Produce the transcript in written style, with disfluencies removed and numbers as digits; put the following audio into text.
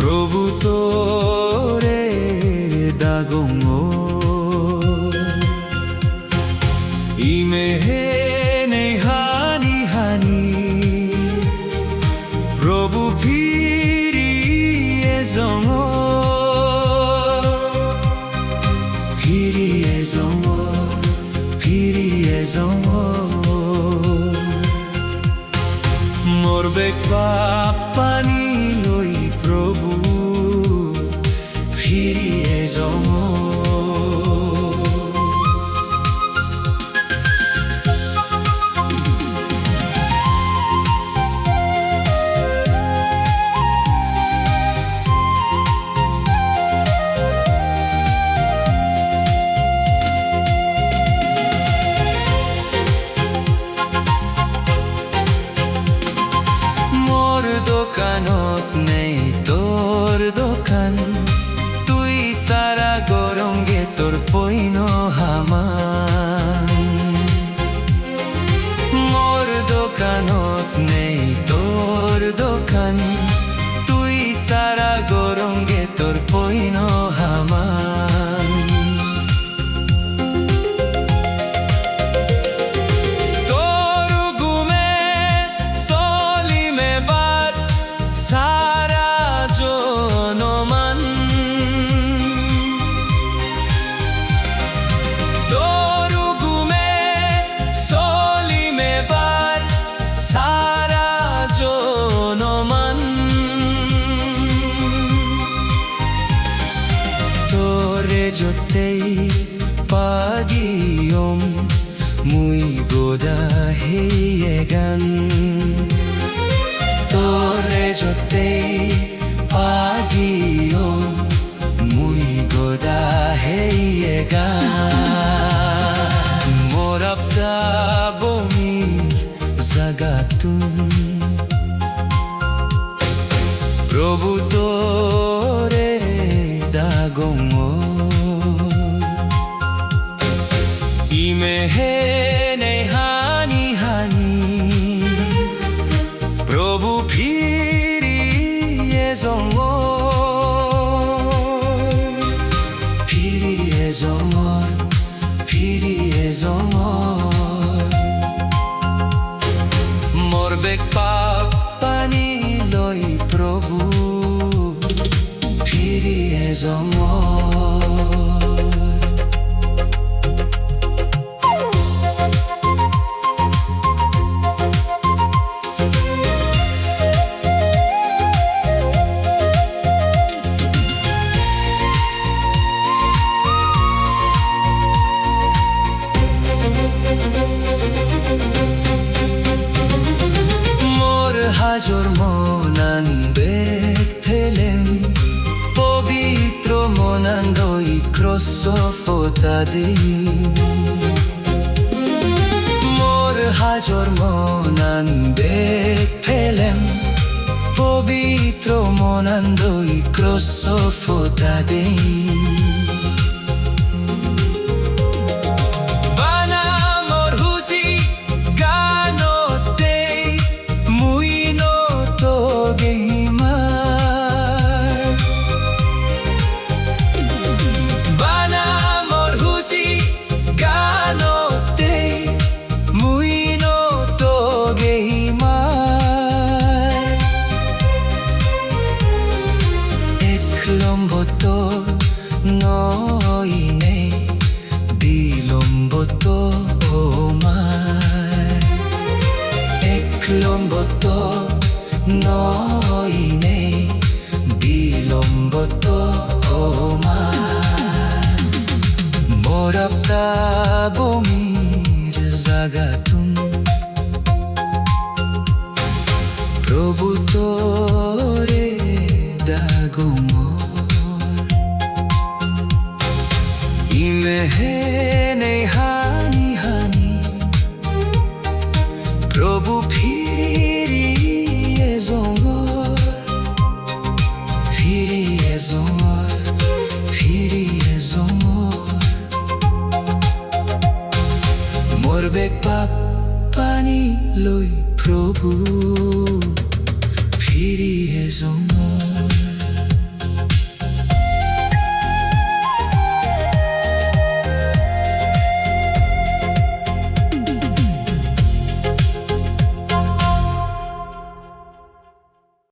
প্ৰভু তোৰে দাগম ইমেহে নেই হানি হানি প্ৰভু ফিৰিয়ে জঙ ফিৰিয়ে জঙ ফিৰিয়ে জঙ মোৰ বেগ পানী লৈ প্ৰভু ফিরিয়ে জঙ দোকানত নেই তোর দোকান তুই সারা গরঙ্গে তোর পইন হামান মোর দোকানত নেই তোর দোকান তুই সারা গরঙ্গে তোর point Haman Jotei pagiom muy goda heyegan Tore jotei pagiom muy goda heyegan Mor apta bomir zagatun Prabhu tore dagom ইমেহে নেই হানি হানি প্ৰভু ফিৰিয়ে জঙ ফিৰিয়ে জঙ ফিৰিয়ে জঙ মোৰ বেগ পানী লৈ প্ৰভু ফিরিয়ে জঙ হাজর মনান্দে ফেলেন পবিত্র মনান্দই ক্রসফতা দিন মোর হাজর মনান্দে ফেলেন পবিত্র মনান্দই ক্রসফতা দিন নইনে বিলম্বত মার একলম্বত নইনে বিলম্বত মার মোর আপতা বমির জাগাতুন প্ৰভু তোৰে দাগম ইমেহে নেই হানি হানি প্ৰভু ফিৰিয়ে জঙ ফিৰিয়ে জঙ ফিৰিয়ে জঙ মোৰ বেগ পানী লৈ প্ৰভু ফিৰিয়ে জঙ